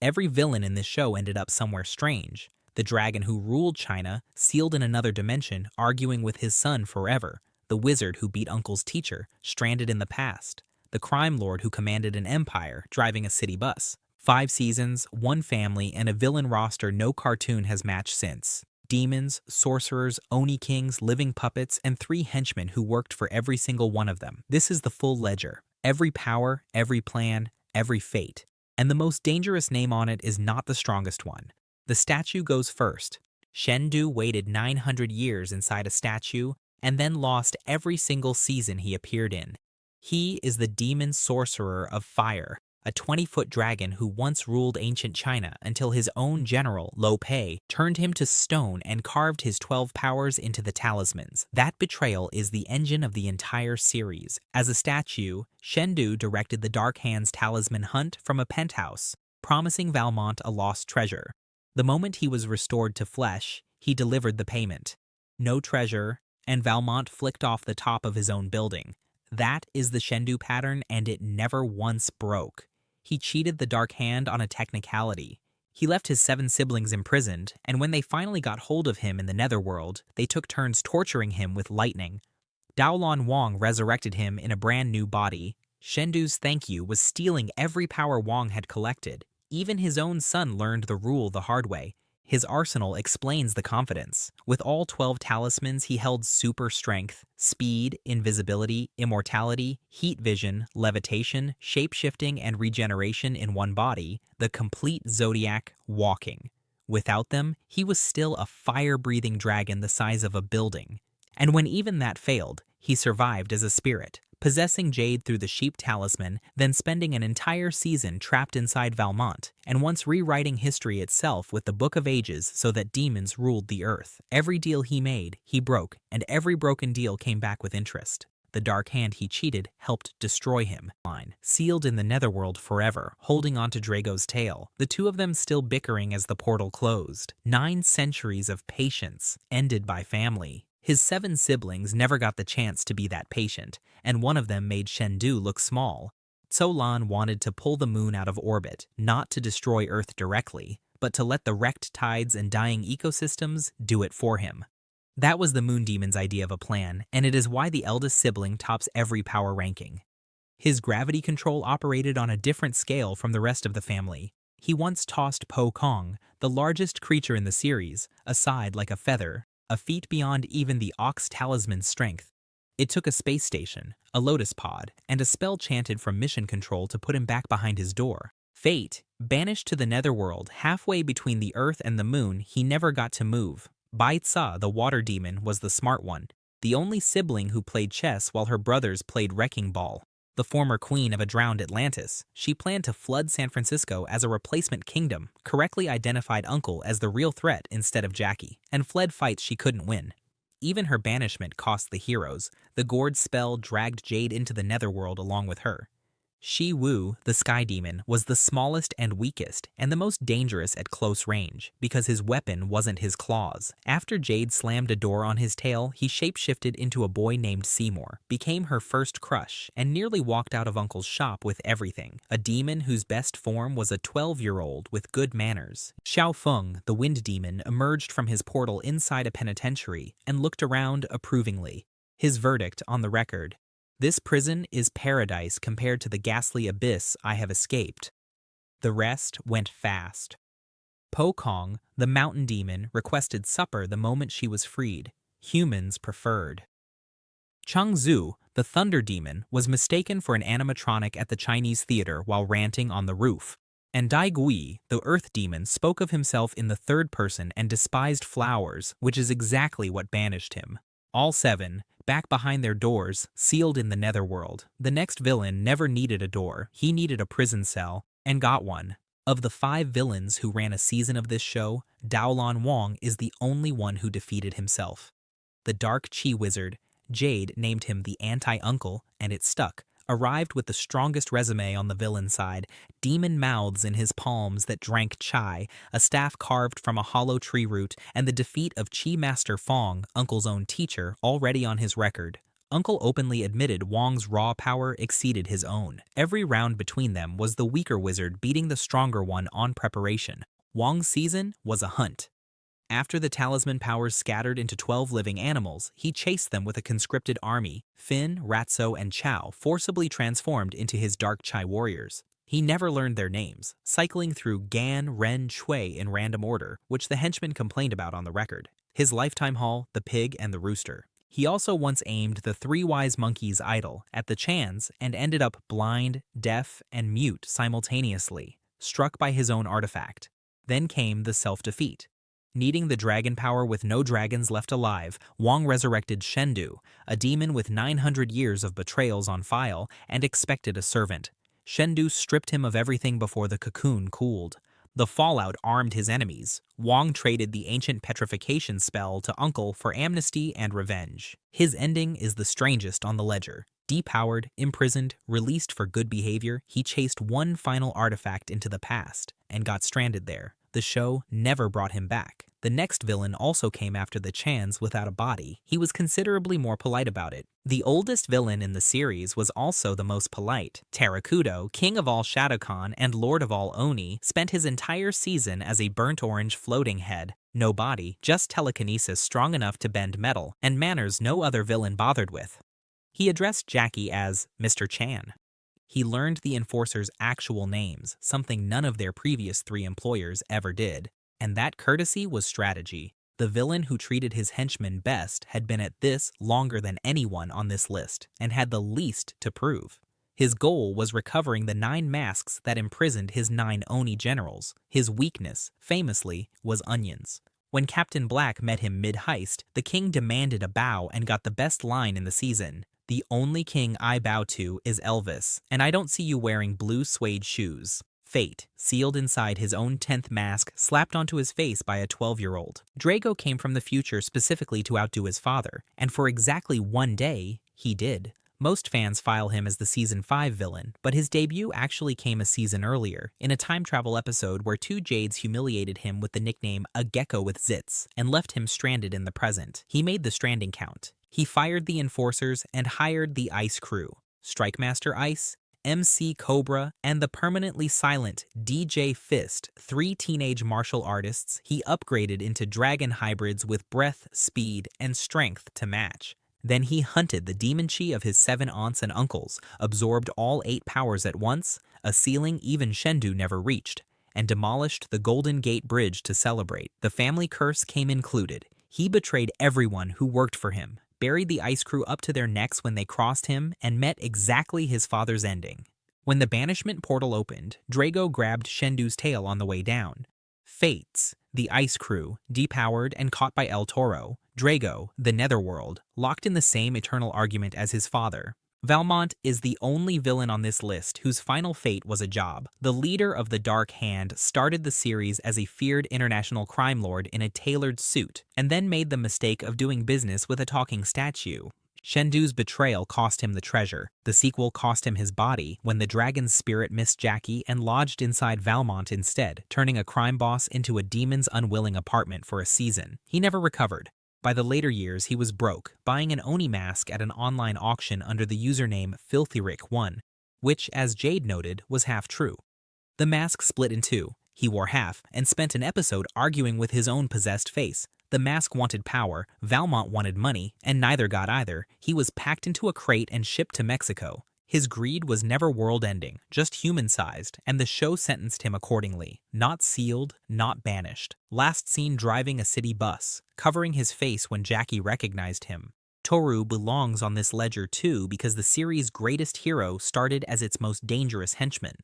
Every villain in this show ended up somewhere strange. The dragon who ruled China, sealed in another dimension, arguing with his son forever. The wizard who beat Uncle's teacher, stranded in the past. The crime lord who commanded an empire, driving a city bus. 5 seasons, 1 family, and a villain roster no cartoon has matched since. Demons, sorcerers, Oni kings, living puppets, and 3 henchmen who worked for every single one of them. This is the full ledger. Every power, every plan, every fate. And the most dangerous name on it is not the strongest one. The statue goes first. Shendu waited 900 years inside a statue and then lost every single season he appeared in. He is the demon sorcerer of fire, a 20-foot dragon who once ruled ancient China until his own general, Lo Pei, turned him to stone and carved his 12 powers into the talismans. That betrayal is the engine of the entire series. As a statue, Shendu directed the Dark Hand's talisman hunt from a penthouse, promising Valmont a lost treasure. The moment he was restored to flesh, he delivered the payment. No treasure, and Valmont flicked off the top of his own building. That is the Shendu pattern, and it never once broke. He cheated the Dark Hand on a technicality. He left his 7 siblings imprisoned, and when they finally got hold of him in the netherworld, they took turns torturing him with lightning. Daolon Wong resurrected him in a brand new body. Shendu's thank you was stealing every power Wong had collected. Even his own son learned the rule the hard way. His arsenal explains the confidence. With all 12 talismans, he held super strength, speed, invisibility, immortality, heat vision, levitation, shape-shifting, and regeneration in one body, the complete zodiac walking. Without them, he was still a fire-breathing dragon the size of a building. And when even that failed, he survived as a spirit, possessing Jade through the sheep talisman, then spending an entire season trapped inside Valmont, and once rewriting history itself with the Book of Ages so that demons ruled the earth. Every deal he made, he broke, and every broken deal came back with interest. The Dark Hand he cheated helped destroy him. Sealed in the netherworld forever, holding on to Drago's tail, the 2 of them still bickering as the portal closed. 9 centuries of patience, ended by family. His 7 siblings never got the chance to be that patient, and one of them made Shendu look small. Daolon wanted to pull the moon out of orbit, not to destroy Earth directly, but to let the wrecked tides and dying ecosystems do it for him. That was the Moon Demon's idea of a plan, and it is why the eldest sibling tops every power ranking. His gravity control operated on a different scale from the rest of the family. He once tossed Po Kong, the largest creature in the series, aside like a feather, a feat beyond even the Ox Talisman's strength. It took a space station, a lotus pod, and a spell chanted from mission control to put him back behind his door. Fate, banished to the netherworld halfway between the Earth and the moon, he never got to move. Bai Tsa, the water demon, was the smart one, the only sibling who played chess while her brothers played wrecking ball. The former queen of a drowned Atlantis, she planned to flood San Francisco as a replacement kingdom, correctly identified Uncle as the real threat instead of Jackie, and fled fights she couldn't win. Even her banishment cost the heroes. The gourd spell dragged Jade into the netherworld along with her. Shi Wu, the sky demon, was the smallest and weakest, and the most dangerous at close range, because his weapon wasn't his claws. After Jade slammed a door on his tail, he shapeshifted into a boy named Seymour, became her first crush, and nearly walked out of Uncle's shop with everything. A demon whose best form was a 12-year-old with good manners. Xiao Feng, the wind demon, emerged from his portal inside a penitentiary and looked around approvingly. His verdict on the record: "This prison is paradise compared to the ghastly abyss I have escaped." The rest went fast. Po Kong, the mountain demon, requested supper the moment she was freed. Humans preferred. Chang Zhu, the thunder demon, was mistaken for an animatronic at the Chinese theater while ranting on the roof. And Dai Gui, the earth demon, spoke of himself in the third person and despised flowers, which is exactly what banished him. All 7, back behind their doors, sealed in the netherworld. The next villain never needed a door, he needed a prison cell, and got one. Of the 5 villains who ran a season of this show, Daolon Wong is the only one who defeated himself. The dark chi wizard, Jade named him the anti-uncle, and it stuck. Arrived with the strongest resume on the villain side, demon mouths in his palms that drank chai, a staff carved from a hollow tree root, and the defeat of Chi Master Fong, Uncle's own teacher, already on his record. Uncle openly admitted Wong's raw power exceeded his own. Every round between them was the weaker wizard beating the stronger one on preparation. Wong's season was a hunt. After the talisman powers scattered into 12 living animals, he chased them with a conscripted army. Fin, Ratso, and Chow forcibly transformed into his dark Chai warriors. He never learned their names, cycling through Gan, Ren, Shui in random order, which the henchmen complained about on the record. His lifetime haul, the pig and the rooster. He also once aimed the three wise monkeys' idol at the Chans and ended up blind, deaf, and mute simultaneously, struck by his own artifact. Then came the self-defeat. Needing the dragon power with no dragons left alive, Wong resurrected Shendu, a demon with 900 years of betrayals on file, and expected a servant. Shendu stripped him of everything before the cocoon cooled. The fallout armed his enemies. Wong traded the ancient petrification spell to Uncle for amnesty and revenge. His ending is the strangest on the ledger. Depowered, imprisoned, released for good behavior, he chased one final artifact into the past and got stranded there. The show never brought him back. The next villain also came after the Chans without a body. He was considerably more polite about it. The oldest villain in the series was also the most polite. Tarakudo, king of all Shadowkhan and lord of all Oni, spent his entire season as a burnt orange floating head. No body, just telekinesis strong enough to bend metal, and manners no other villain bothered with. He addressed Jackie as Mr. Chan. He learned the enforcers' actual names, something none of their previous 3 employers ever did. And that courtesy was strategy. The villain who treated his henchmen best had been at this longer than anyone on this list, and had the least to prove. His goal was recovering the 9 masks that imprisoned his 9 Oni generals. His weakness, famously, was onions. When Captain Black met him mid-heist, the king demanded a bow and got the best line in the season. "The only king I bow to is Elvis, and I don't see you wearing blue suede shoes." Fate, sealed inside his own 10th mask, slapped onto his face by a 12-year-old. Drago came from the future specifically to outdo his father, and for exactly 1 day, he did. Most fans file him as the Season 5 villain, but his debut actually came a season earlier, in a time travel episode where 2 Jades humiliated him with the nickname A Gecko with Zits, and left him stranded in the present. He made the stranding count. He fired the enforcers and hired the Ice crew. Strike Master Ice, MC Cobra, and the permanently silent DJ Fist, 3 teenage martial artists he upgraded into dragon hybrids with breath, speed, and strength to match. Then he hunted the demon chi of his 7 aunts and uncles, absorbed all 8 powers at once, a ceiling even Shendu never reached, and demolished the Golden Gate Bridge to celebrate. The family curse came included. He betrayed everyone who worked for him, buried the ice crew up to their necks when they crossed him, and met exactly his father's ending. When the banishment portal opened, Drago grabbed Shendu's tail on the way down. Fates, the ice crew, depowered and caught by El Toro. Drago, the netherworld, locked in the same eternal argument as his father. Valmont is the only villain on this list whose final fate was a job. The leader of the Dark Hand started the series as a feared international crime lord in a tailored suit, and then made the mistake of doing business with a talking statue. Shendu's betrayal cost him the treasure. The sequel cost him his body when the dragon's spirit missed Jackie and lodged inside Valmont instead, turning a crime boss into a demon's unwilling apartment for a season. He never recovered. By the later years, he was broke, buying an Oni mask at an online auction under the username FilthyRick1, which, as Jade noted, was half true. The mask split in 2. He wore half, and spent an episode arguing with his own possessed face. The mask wanted power, Valmont wanted money, and neither got either. He was packed into a crate and shipped to Mexico. His greed was never world-ending, just human-sized, and the show sentenced him accordingly. Not sealed, not banished. Last seen driving a city bus, covering his face when Jackie recognized him. Toru belongs on this ledger too because the series' greatest hero started as its most dangerous henchman.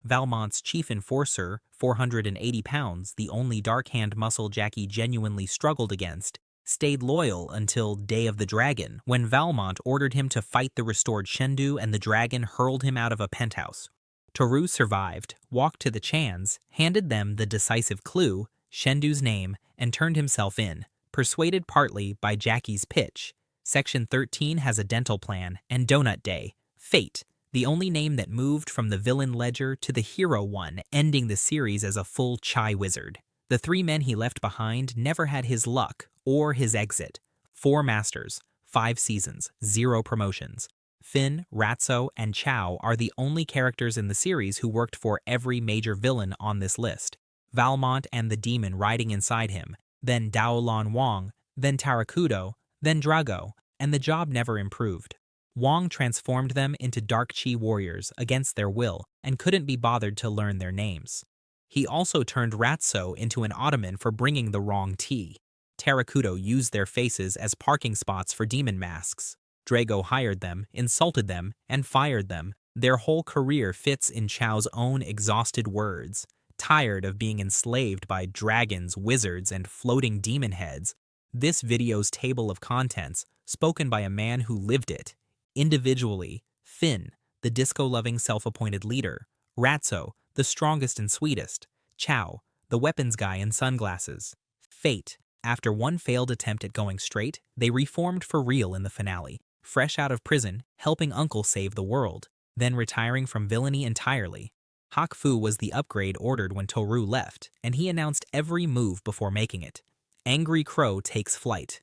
Valmont's chief enforcer, 480 pounds, the only dark-hand muscle Jackie genuinely struggled against, stayed loyal until Day of the Dragon, when Valmont ordered him to fight the restored Shendu and the dragon hurled him out of a penthouse. Toru survived, walked to the Chans, handed them the decisive clue, Shendu's name, and turned himself in, persuaded partly by Jackie's pitch. Section 13 has a dental plan, and Donut Day, Fate, the only name that moved from the villain ledger to the hero one, ending the series as a full Chai wizard. The 3 men he left behind never had his luck or his exit. 4 masters, 5 seasons, 0 promotions. Finn, Ratso, and Chow are the only characters in the series who worked for every major villain on this list. Valmont and the demon riding inside him, then Daolon Wong, then Tarakudo, then Drago, and the job never improved. Wong transformed them into dark chi warriors against their will and couldn't be bothered to learn their names. He also turned Ratso into an ottoman for bringing the wrong tea. Tarakudo used their faces as parking spots for demon masks. Drago hired them, insulted them, and fired them. Their whole career fits in Chow's own exhausted words. Tired of being enslaved by dragons, wizards, and floating demon heads, this video's table of contents, spoken by a man who lived it. Individually, Finn, the disco-loving self-appointed leader. Ratso, the strongest and sweetest. Chow, the weapons guy in sunglasses. Fate, after one failed attempt at going straight, they reformed for real in the finale. Fresh out of prison, helping Uncle save the world, then retiring from villainy entirely. Hak Fu was the upgrade ordered when Toru left, and he announced every move before making it. Angry Crow takes flight.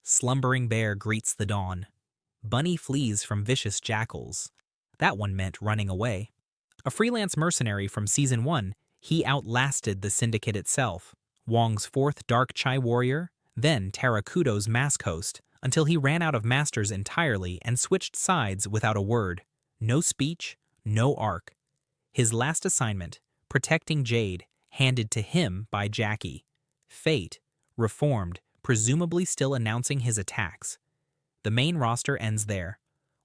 Slumbering Bear greets the dawn. Bunny flees from vicious jackals. That one meant running away. A freelance mercenary from Season 1, he outlasted the Syndicate itself. Wong's 4th Dark Chai warrior, then Tarakudo's mask host, until he ran out of masters entirely and switched sides without a word. No speech, no arc. His last assignment, protecting Jade, handed to him by Jackie. Fate, reformed, presumably still announcing his attacks. The main roster ends there.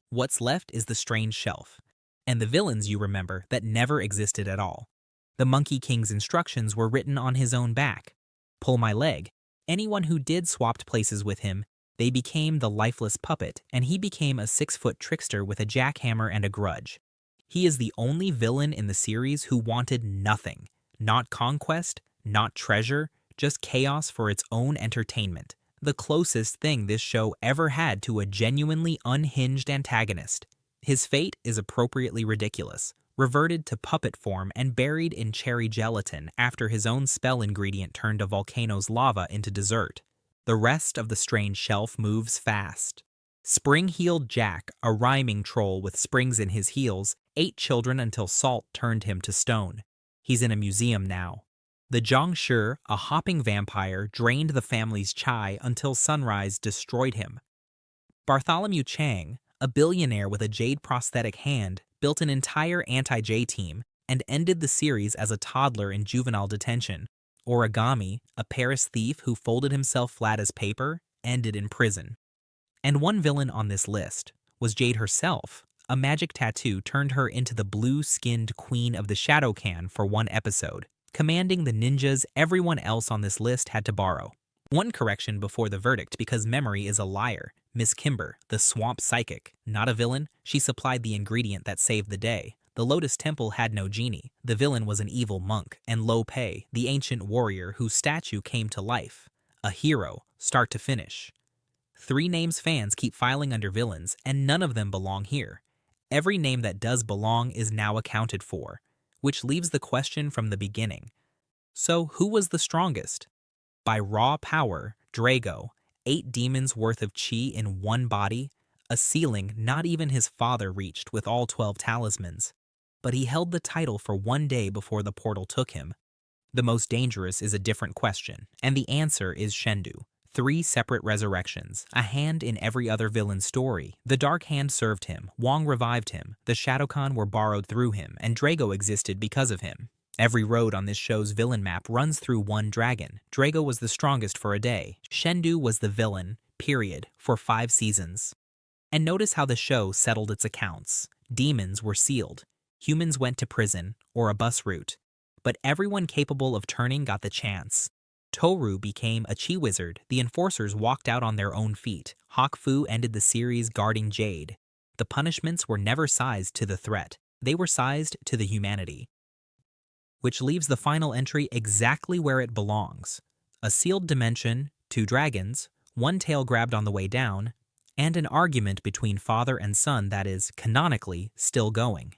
What's left is the strange shelf, and the villains you remember that never existed at all. The Monkey King's instructions were written on his own back. Pull my leg. Anyone who did swapped places with him, they became the lifeless puppet, and he became a 6-foot trickster with a jackhammer and a grudge. He is the only villain in the series who wanted nothing. Not conquest, not treasure, just chaos for its own entertainment. The closest thing this show ever had to a genuinely unhinged antagonist. His fate is appropriately ridiculous. Reverted to puppet form and buried in cherry gelatin after his own spell ingredient turned a volcano's lava into dessert. The rest of the strange shelf moves fast. Spring-heeled Jack, a rhyming troll with springs in his heels, ate children until salt turned him to stone. He's in a museum now. The Zhongshi, a hopping vampire, drained the family's chai until sunrise destroyed him. Bartholomew Chang, a billionaire with a jade prosthetic hand, built an entire anti-J team and ended the series as a toddler in juvenile detention. Origami, a Paris thief who folded himself flat as paper, ended in prison. And one villain on this list was Jade herself. A magic tattoo turned her into the blue-skinned queen of the Shadow Can for one episode, commanding the ninjas everyone else on this list had to borrow. One correction before the verdict because memory is a liar. Miss Kimber, the swamp psychic, not a villain, she supplied the ingredient that saved the day. The Lotus Temple had no genie. The villain was an evil monk, and Lo Pei, the ancient warrior whose statue came to life. A hero, start to finish. 3 names fans keep filing under villains, and none of them belong here. Every name that does belong is now accounted for, which leaves the question from the beginning. So who was the strongest? By raw power, Drago, 8 demons worth of chi in one body, a ceiling not even his father reached with all 12 talismans. But he held the title for one day before the portal took him. The most dangerous is a different question, and the answer is Shendu. 3 separate resurrections, a hand in every other villain's story. The Dark Hand served him, Wong revived him, the Shadowkan were borrowed through him, and Drago existed because of him. Every road on this show's villain map runs through one dragon. Drago was the strongest for a day. Shendu was the villain, period, for 5 seasons. And notice how the show settled its accounts. Demons were sealed. Humans went to prison, or a bus route. But everyone capable of turning got the chance. Toru became a chi wizard. The enforcers walked out on their own feet. Hak Fu ended the series guarding Jade. The punishments were never sized to the threat. They were sized to the humanity. Which leaves the final entry exactly where it belongs. A sealed dimension, 2 dragons, 1 tail grabbed on the way down, and an argument between father and son that is, canonically, still going.